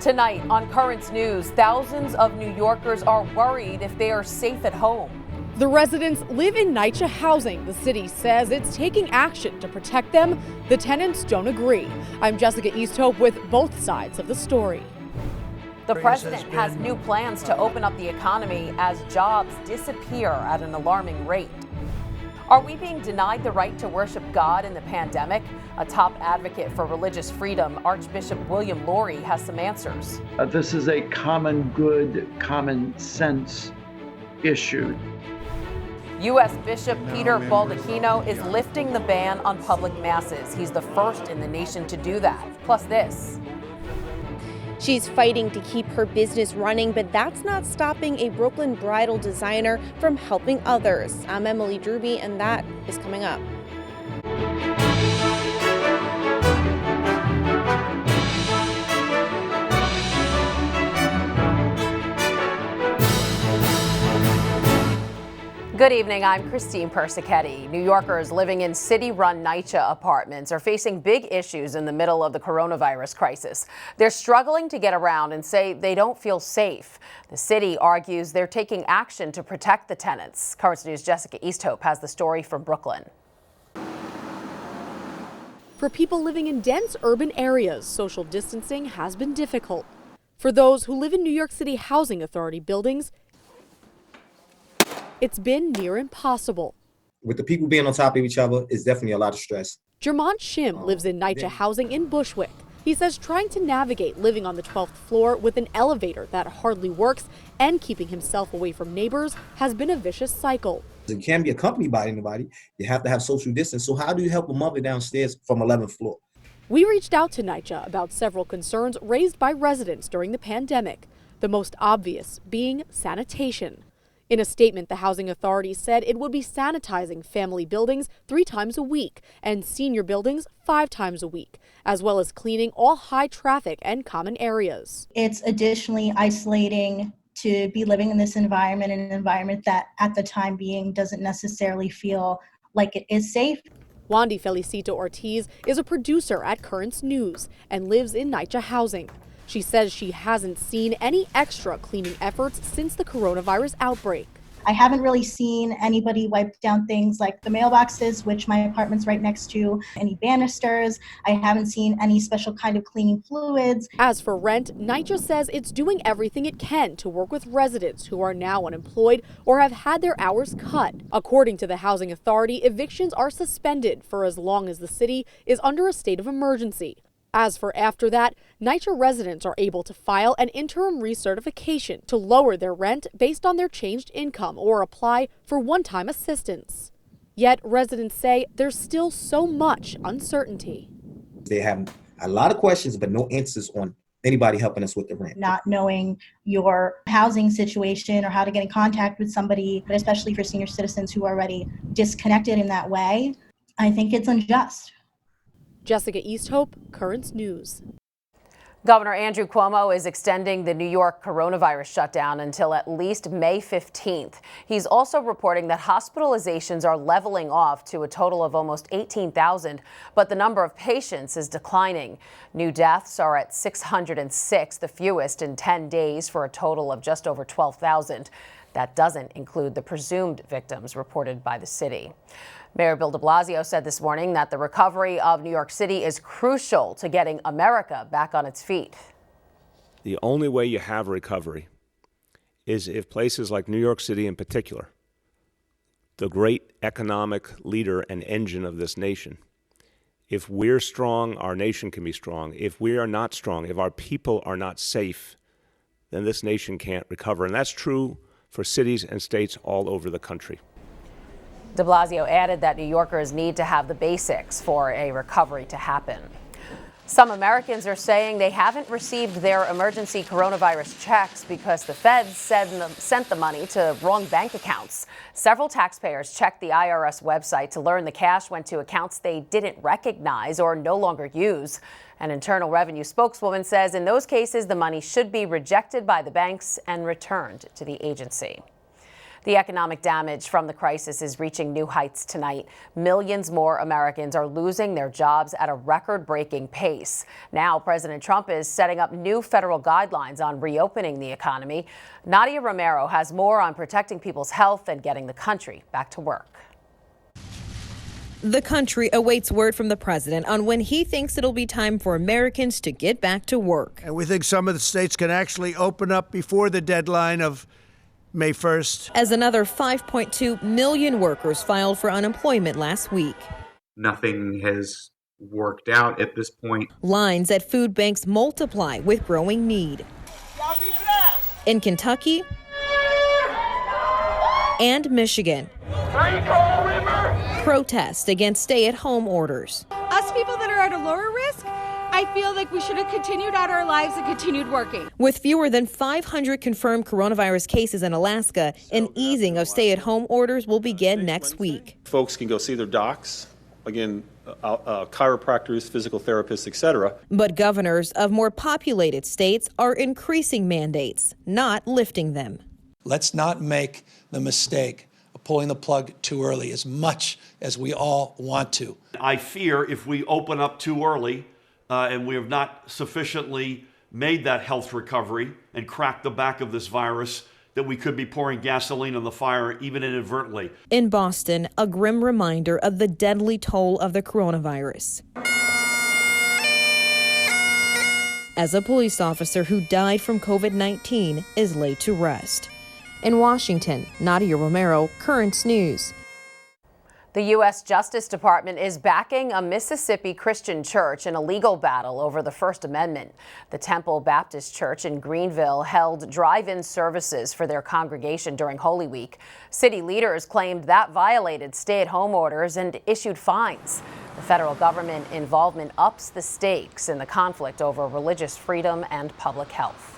Tonight on Currents News, thousands of New Yorkers are worried if they are safe at home. The residents live in NYCHA housing. The city says it's taking action to protect them. The tenants don't agree. I'm Jessica Easthope with both sides of the story. The president has new plans to open up the economy as jobs disappear at an alarming rate. Are we being denied the right to worship God in the pandemic? A top advocate for religious freedom, Archbishop William Lori, has some answers. This is a common good, common sense issue. U.S. Bishop Peter Baldacchino is lifting the ban on public masses. He's the first in the nation to do that. Plus this. She's fighting to keep her business running, but that's not stopping a Brooklyn bridal designer from helping others. I'm Emily Drooby, and that is coming up. Good evening, I'm Christine Persichetti. New Yorkers living in city-run NYCHA apartments are facing big issues in the middle of the coronavirus crisis. They're struggling to get around and say they don't feel safe. The city argues they're taking action to protect the tenants. Currents News' Jessica Easthope has the story from Brooklyn. For people living in dense urban areas, social distancing has been difficult. For those who live in New York City Housing Authority buildings, it's been near impossible. With the people being on top of each other, it's definitely a lot of stress. Jermont Shim lives in NYCHA housing in Bushwick. He says trying to navigate living on the 12th floor with an elevator that hardly works and keeping himself away from neighbors has been a vicious cycle. You can't be accompanied by anybody. You have to have social distance. So how do you help a mother downstairs from 11th floor? We reached out to NYCHA about several concerns raised by residents during the pandemic, the most obvious being sanitation. In a statement, the housing authority said it would be sanitizing family buildings 3 times a week and senior buildings 5 times a week, as well as cleaning all high traffic and common areas. It's additionally isolating to be living in this environment, an environment that at the time being doesn't necessarily feel like it is safe. WANDY FELICITA Ortiz is a producer at Currents News and lives in NYCHA housing. She says she hasn't seen any extra cleaning efforts since the coronavirus outbreak. I haven't really seen anybody wipe down things like the mailboxes, which my apartment's right next to, any banisters. I haven't seen any special kind of cleaning fluids. As for rent, NYCHA says it's doing everything it can to work with residents who are now unemployed or have had their hours cut. According to the housing authority, evictions are suspended for as long as the city is under a state of emergency. As for after that, NYCHA residents are able to file an interim recertification to lower their rent based on their changed income or apply for one-time assistance. Yet residents say there's still so much uncertainty. They have a lot of questions, but no answers on anybody helping us with the rent. Not knowing your housing situation or how to get in contact with somebody, but especially for senior citizens who are already disconnected in that way, I think it's unjust. Jessica Easthope, Currents News. Governor Andrew Cuomo is extending the New York coronavirus shutdown until at least May 15th. He's also reporting that hospitalizations are leveling off to a total of almost 18,000, but the number of patients is declining. New deaths are at 606, the fewest in 10 days, for a total of just over 12,000. That doesn't include the presumed victims reported by the city. Mayor Bill de Blasio said this morning that the recovery of New York City is crucial to getting America back on its feet. The only way you have recovery is if places like New York City in particular, the great economic leader and engine of this nation, if we're strong, our nation can be strong. If we are not strong, if our people are not safe, then this nation can't recover. And that's true for cities and states all over the country. De Blasio added that New Yorkers need to have the basics for a recovery to happen. Some Americans are saying they haven't received their emergency coronavirus checks because the feds sent the money to wrong bank accounts. Several taxpayers checked the IRS website to learn the cash went to accounts they didn't recognize or no longer use. An Internal Revenue spokeswoman says in those cases, the money should be rejected by the banks and returned to the agency. The economic damage from the crisis is reaching new heights tonight. Millions more Americans are losing their jobs at a record-breaking pace. Now, President Trump is setting up new federal guidelines on reopening the economy. Nadia Romero has more on protecting people's health and getting the country back to work. The country awaits word from the president on when he thinks it'll be time for Americans to get back to work. And we think some of the states can actually open up before the deadline of May 1st. As another 5.2 million workers filed for unemployment last week. Nothing has worked out at this point. Lines at food banks multiply with growing need. In Kentucky and Michigan, protests against stay-at-home orders. Us people that are at a lower risk, I feel like we should have continued out our lives and continued working. With fewer than 500 confirmed coronavirus cases in Alaska, an easing of stay-at-home orders will begin next week. Folks can go see their docs, again, chiropractors, physical therapists, etc. But governors of more populated states are increasing mandates, not lifting them. Let's not make the mistake of pulling the plug too early, as much as we all want to. I fear if we open up too early and we have not sufficiently made that health recovery and cracked the back of this virus, that we could be pouring gasoline on the fire, even inadvertently. In Boston, a grim reminder of the deadly toll of the coronavirus. As a police officer who died from COVID-19 is laid to rest. In Washington, Nadia Romero, Currents News. The U.S. Justice Department is backing a Mississippi Christian church in a legal battle over the First Amendment. The Temple Baptist Church in Greenville held drive-in services for their congregation during Holy Week. City leaders claimed that violated stay-at-home orders and issued fines. The federal government involvement ups the stakes in the conflict over religious freedom and public health.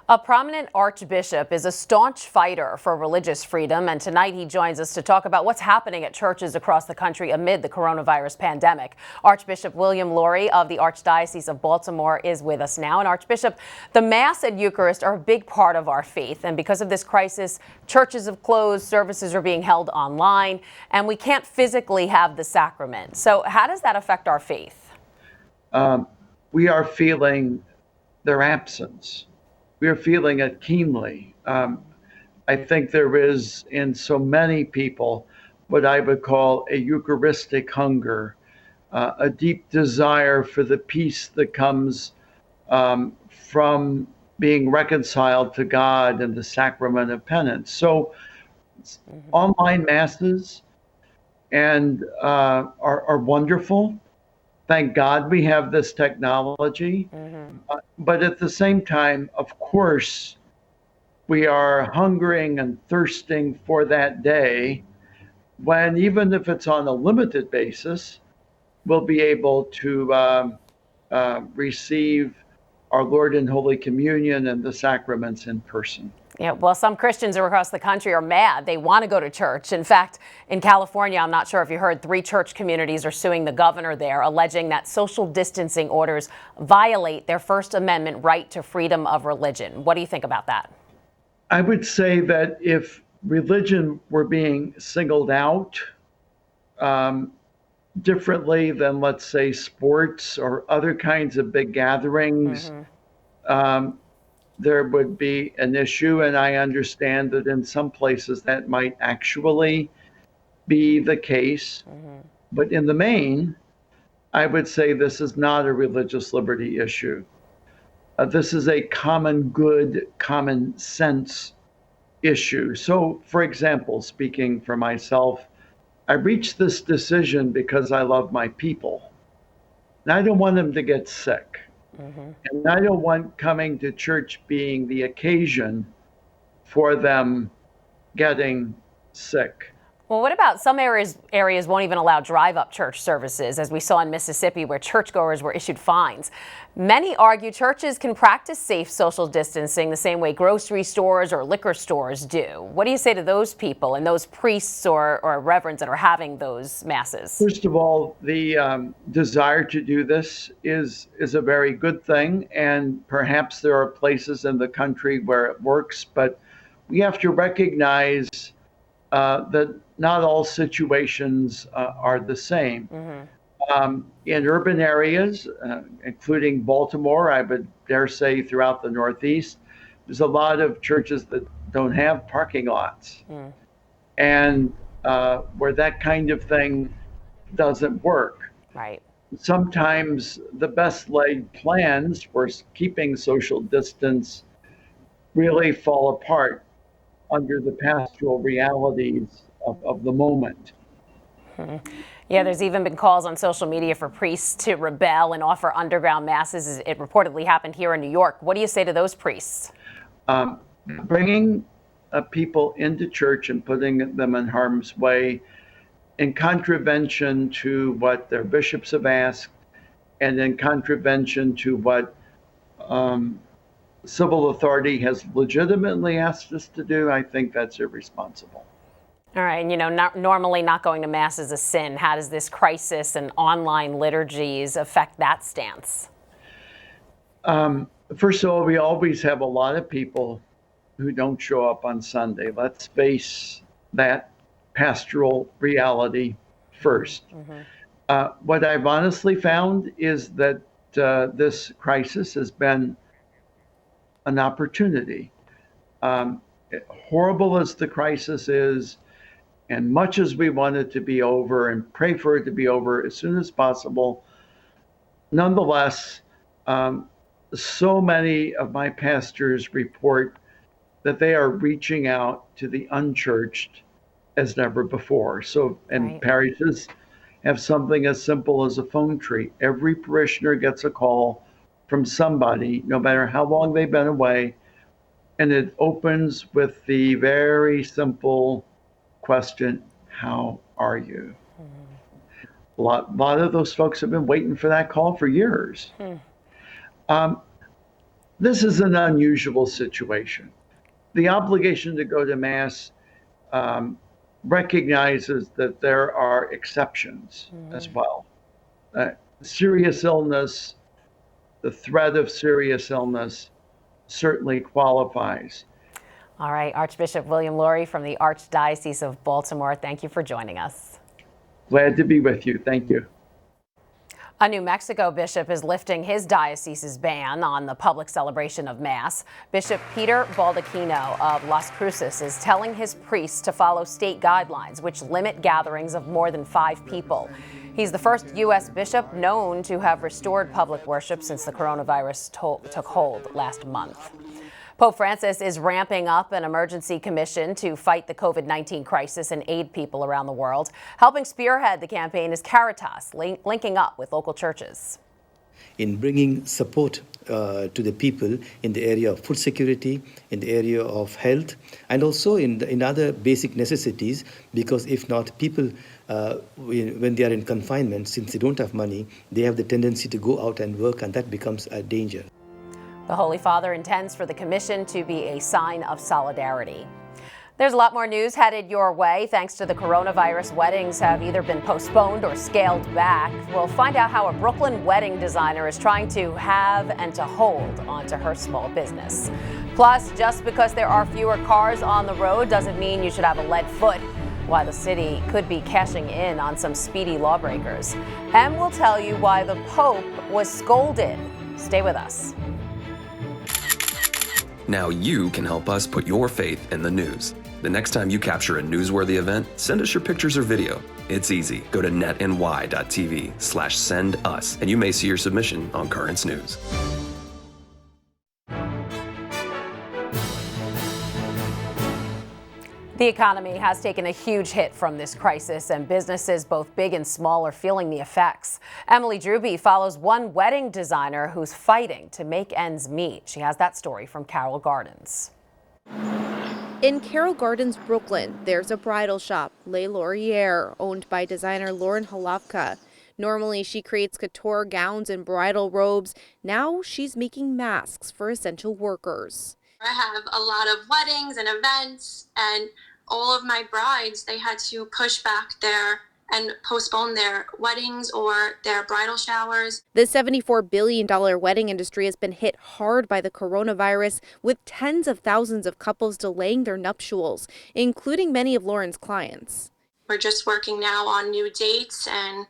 A prominent archbishop is a staunch fighter for religious freedom, and tonight he joins us to talk about what's happening at churches across the country amid the coronavirus pandemic. Archbishop William Lori of the Archdiocese of Baltimore is with us now. And Archbishop, the Mass and Eucharist are a big part of our faith, and because of this crisis, churches have closed, services are being held online, and we can't physically have the sacrament. So how does that affect our faith? We are feeling their absence. We are feeling it keenly. I think there is in so many people what I would call a Eucharistic hunger, a deep desire for the peace that comes from being reconciled to God and the sacrament of penance. So online masses and are wonderful. Thank God we have this technology. But at the same time, of course, we are hungering and thirsting for that day when, even if it's on a limited basis, we'll be able to receive our Lord in Holy Communion and the sacraments in person. Yeah, well, some Christians across the country are mad. They want to go to church. In fact, in California, I'm not sure if you heard, 3 church communities are suing the governor there, alleging that social distancing orders violate their First Amendment right to freedom of religion. What do you think about that? I would say that if religion were being singled out differently than, let's say, sports or other kinds of big gatherings, there would be an issue, and I understand that in some places that might actually be the case. But in the main, I would say this is not a religious liberty issue. This is a common good, common sense issue. So, for example, speaking for myself, I reached this decision because I love my people. And I don't want them to get sick. And I don't want coming to church being the occasion for them getting sick. Well, what about some areas won't even allow drive-up church services, as we saw in Mississippi, where churchgoers were issued fines. Many argue churches can practice safe social distancing the same way grocery stores or liquor stores do. What do you say to those people and those priests or reverends that are having those masses? First of all, the desire to do this is a very good thing, and perhaps there are places in the country where it works, but we have to recognize that not all situations are the same. In urban areas, including Baltimore, I would dare say throughout the Northeast, there's a lot of churches that don't have parking lots. And where that kind of thing doesn't work. Right. Sometimes the best laid plans for keeping social distance really fall apart under the pastoral realities of the moment. Yeah, there's even been calls on social media for priests to rebel and offer underground masses. It reportedly happened here in New York. What do you say to those priests? Bringing people into church and putting them in harm's way in contravention to what their bishops have asked and in contravention to what civil authority has legitimately asked us to do, I think that's irresponsible. All right, and normally not going to Mass is a sin. How does this crisis and online liturgies affect that stance? First of all, we always have a lot of people who don't show up on Sunday. Let's face that pastoral reality first. What I've honestly found is that this crisis has been an opportunity. Horrible as the crisis is, and much as we want it to be over and pray for it to be over as soon as possible, nonetheless, so many of my pastors report that they are reaching out to the unchurched as never before. So, and parishes have something as simple as a phone tree. Every parishioner gets a call from somebody, no matter how long they've been away, and it opens with the very simple question, how are you? A lot of those folks have been waiting for that call for years. This is an unusual situation. The obligation to go to Mass recognizes that there are exceptions as well. Serious illness, the threat of serious illness certainly qualifies. All right, Archbishop William Lori from the Archdiocese of Baltimore, thank you for joining us. Glad to be with you. Thank you. A New Mexico bishop is lifting his diocese's ban on the public celebration of Mass. Bishop Peter Baldacchino of Las Cruces is telling his priests to follow state guidelines, which limit gatherings of more than 5 people. He's the first U.S. bishop known to have restored public worship since the coronavirus took hold last month. Pope Francis is ramping up an emergency commission to fight the COVID-19 crisis and aid people around the world. Helping spearhead the campaign is Caritas, linking up with local churches. In bringing support to the people in the area of food security, in the area of health, and also in other basic necessities, because if not, people, when they are in confinement, since they don't have money, they have the tendency to go out and work, and that becomes a danger. The Holy Father intends for the commission to be a sign of solidarity. There's a lot more news headed your way. Thanks to the coronavirus, weddings have either been postponed or scaled back. We'll find out how a Brooklyn wedding designer is trying to have and to hold onto her small business. Plus, just because there are fewer cars on the road doesn't mean you should have a lead foot. Why the city could be cashing in on some speedy lawbreakers. And we'll tell you why the Pope was scolded. Stay with us. Now you can help us put your faith in the news. The next time you capture a newsworthy event, send us your pictures or video. It's easy. Go to netny.tv/send us, and you may see your submission on Currents News. The economy has taken a huge hit from this crisis, and businesses both big and small are feeling the effects. Emily Drooby follows one wedding designer who's fighting to make ends meet. She has that story from Carroll Gardens. In Carroll Gardens, Brooklyn, there's a bridal shop, Les Lauriers, owned by designer Lauren Halavka. Normally, she creates couture gowns and bridal robes. Now she's making masks for essential workers. I have a lot of weddings and events, and all of my brides, they had to push back their and postpone their weddings or their bridal showers. The $74 billion wedding industry has been hit hard by the coronavirus, with tens of thousands of couples delaying their nuptials, including many of Lauren's clients. We're just working now on new dates and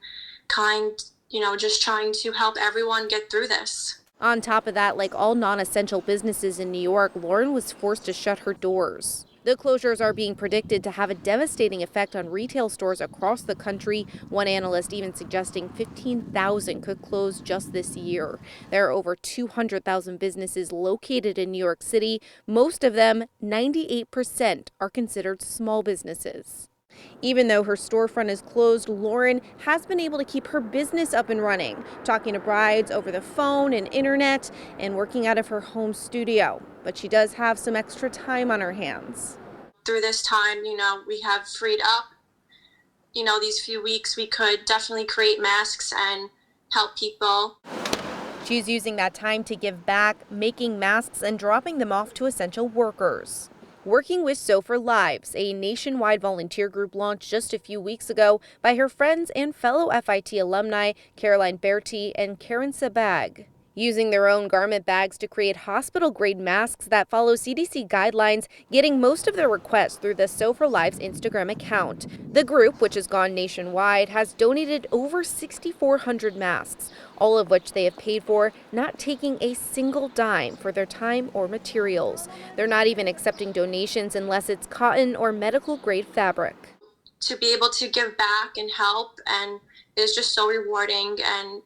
just trying to help everyone get through this. On top of that, like all non-essential businesses in New York, Lauren was forced to shut her doors. The closures are being predicted to have a devastating effect on retail stores across the country, one analyst even suggesting 15,000 could close just this year. There are over 200,000 businesses located in New York City. Most of them, 98%, are considered small businesses. Even though her storefront is closed, Lauren has been able to keep her business up and running, talking to brides over the phone and internet and working out of her home studio. But she does have some extra time on her hands. Through this time, we have freed up. These few weeks we could definitely create masks and help people. She's using that time to give back, making masks and dropping them off to essential workers. Working with Sew for Lives, a nationwide volunteer group launched just a few weeks ago by her friends and fellow FIT alumni Caroline Berti and Karen Sabag. Using their own garment bags to create hospital-grade masks that follow CDC guidelines, getting most of their requests through the Sew for Lives Instagram account. The group, which has gone nationwide, has donated over 6,400 masks, all of which they have paid for, not taking a single dime for their time or materials. They're not even accepting donations unless it's cotton or medical-grade fabric. To be able to give back and help and is just so rewarding, and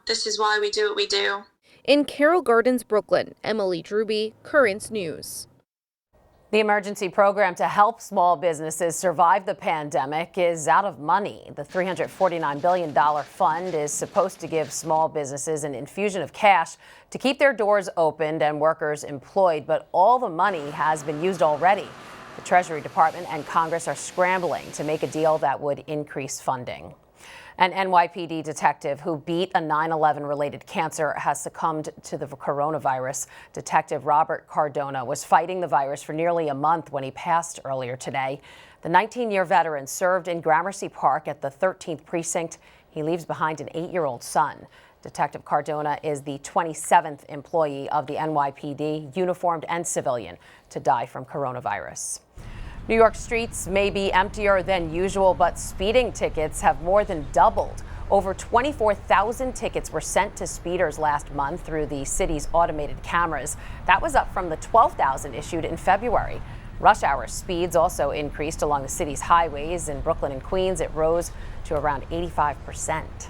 this is why we do what we do. In Carroll Gardens, Brooklyn, Emily Drooby, Currents News. The emergency program to help small businesses survive the pandemic is out of money. The $349 billion fund is supposed to give small businesses an infusion of cash to keep their doors opened and workers employed, but all the money has been used already. The Treasury Department and Congress are scrambling to make a deal that would increase funding. An NYPD detective who beat a 9/11-related cancer has succumbed to the coronavirus. Detective Robert Cardona was fighting the virus for nearly a month when he passed earlier today. The 19-year veteran served in Gramercy Park at the 13th Precinct. He leaves behind an 8-year-old son. Detective Cardona is the 27th employee of the NYPD, uniformed and civilian, to die from coronavirus. New York streets may be emptier than usual, but speeding tickets have more than doubled. Over 24,000 tickets were sent to speeders last month through the city's automated cameras. That was up from the 12,000 issued in February. Rush hour speeds also increased along the city's highways. In Brooklyn and Queens, it rose to around 85%.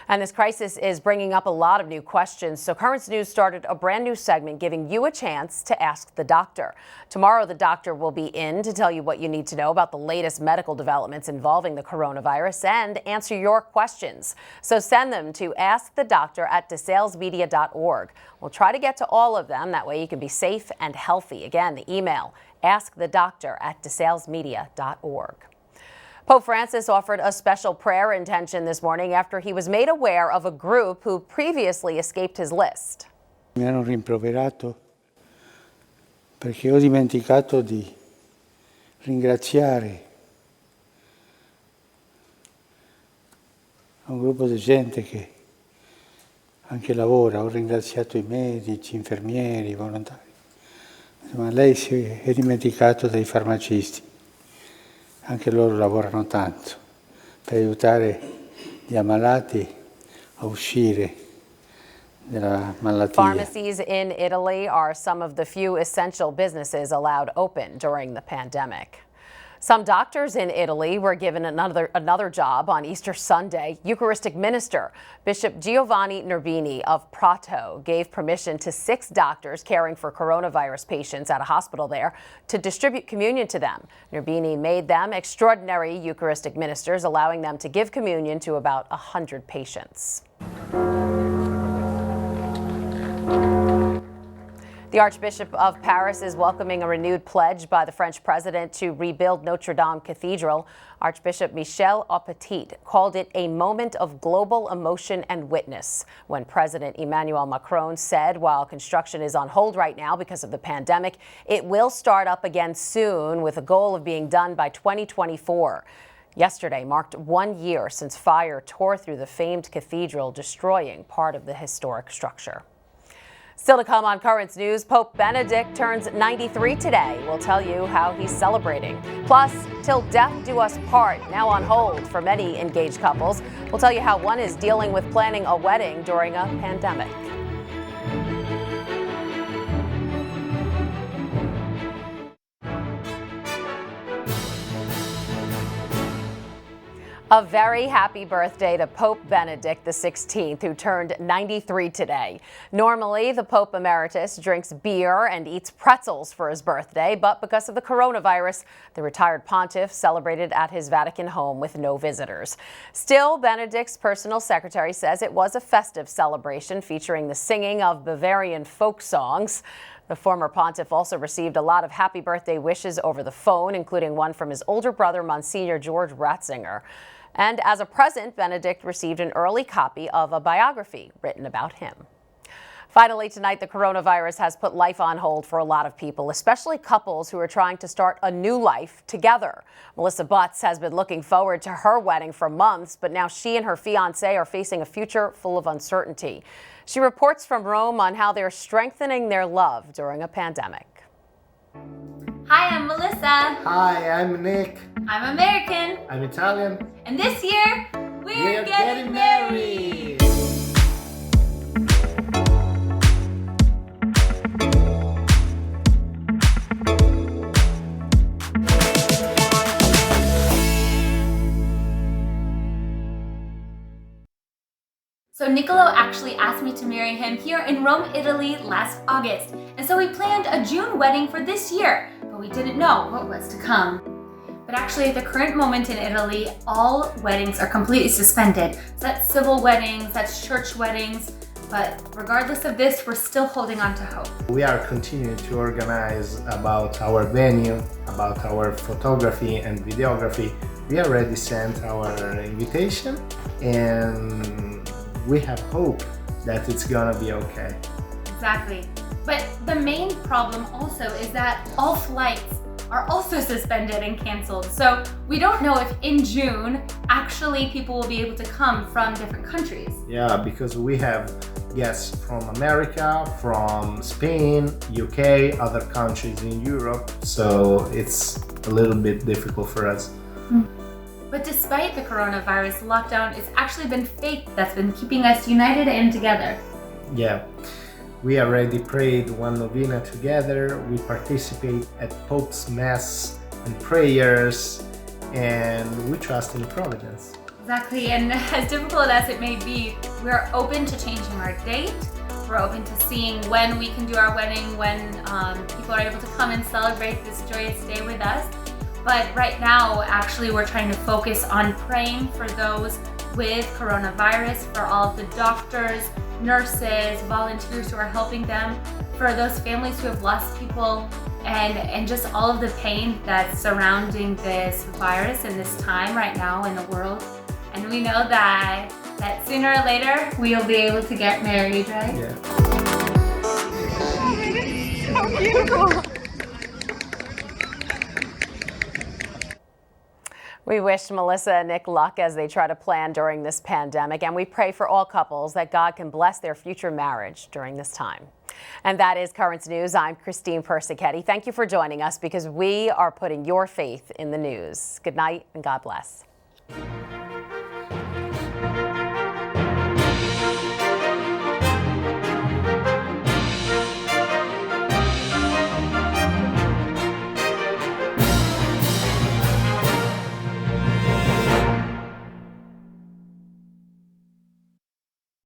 And this crisis is bringing up a lot of new questions. So Currents News started a brand new segment giving you a chance to ask the doctor. Tomorrow, the doctor will be in to tell you what you need to know about the latest medical developments involving the coronavirus and answer your questions. So send them to askthedoctor@desalesmedia.org. We'll try to get to all of them. That way you can be safe and healthy. Again, the email, askthedoctor@desalesmedia.org. Pope Francis offered a special prayer intention this morning after he was made aware of a group who previously escaped his list. Mi hanno rimproverato perché ho dimenticato di ringraziare un gruppo di gente che anche lavora. Ho ringraziato i medici, infermieri, volontari. Ma lei si è dimenticato dei farmacisti. Anche loro lavorano tanto per aiutare gli ammalati a uscire dalla malattia. Pharmacies in Italy are some of the few essential businesses allowed open during the pandemic. Some doctors in Italy were given another job on Easter Sunday. Eucharistic minister Bishop Giovanni Nurbini of Prato gave permission to 6 doctors caring for coronavirus patients at a hospital there to distribute communion to them. Nurbini made them extraordinary Eucharistic ministers, allowing them to give communion to about 100 patients. The Archbishop of Paris is welcoming a renewed pledge by the French president to rebuild Notre Dame Cathedral. Archbishop Michel Aupetit called it a moment of global emotion and witness when President Emmanuel Macron said while construction is on hold right now because of the pandemic, it will start up again soon with a goal of being done by 2024. Yesterday marked 1 year since fire tore through the famed cathedral, destroying part of the historic structure. Still to come on Currents News, Pope Benedict turns 93 today. We'll tell you how he's celebrating. Plus, Till Death Do Us Part, now on hold for many engaged couples. We'll tell you how one is dealing with planning a wedding during a pandemic. A very happy birthday to Pope Benedict XVI, who turned 93 today. Normally, the Pope Emeritus drinks beer and eats pretzels for his birthday, but because of the coronavirus, the retired pontiff celebrated at his Vatican home with no visitors. Still, Benedict's personal secretary says it was a festive celebration featuring the singing of Bavarian folk songs. The former pontiff also received a lot of happy birthday wishes over the phone, including one from his older brother, Monsignor George Ratzinger. And as a present, Benedict received an early copy of a biography written about him. Finally, tonight, the coronavirus has put life on hold for a lot of people, especially couples who are trying to start a new life together. Melissa Butts has been looking forward to her wedding for months, but now she and her fiancé are facing a future full of uncertainty. She reports from Rome on how they're strengthening their love during a pandemic. Hi, I'm Melissa. Hi, I'm Nick. I'm American. I'm Italian. And this year, we're getting married. So Niccolo actually asked me to marry him here in Rome, Italy last August. And so we planned a June wedding for this year, but we didn't know what was to come. But actually at the current moment in Italy, all weddings are completely suspended. So that's civil weddings, that's church weddings, but regardless of this, we're still holding on to hope. We are continuing to organize about our venue, about our photography and videography. We already sent our invitation and we have hope that it's gonna be okay. Exactly. But the main problem also is that all flights are also suspended and canceled. So we don't know if in June, actually people will be able to come from different countries. Yeah, because we have guests from America, from Spain, UK, other countries in Europe. So it's a little bit difficult for us. But despite the coronavirus lockdown, it's actually been faith that's been keeping us united and together. Yeah. We already prayed one novena together. We participate at Pope's Mass and prayers, and we trust in Providence. Exactly, and as difficult as it may be, we're open to changing our date. We're open to seeing when we can do our wedding, when people are able to come and celebrate this joyous day with us. But right now, actually, we're trying to focus on praying for those with coronavirus, for all of the doctors, nurses, volunteers who are helping them, for those families who have lost people, and just all of the pain that's surrounding this virus and this time right now in the world. And we know that sooner or later, we'll be able to get married, right? Yeah. Oh my goodness, so beautiful. We wish Melissa and Nick luck as they try to plan during this pandemic, and we pray for all couples that God can bless their future marriage during this time. And that is Currents News. I'm Christine Persichetti. Thank you for joining us because we are putting your faith in the news. Good night and God bless.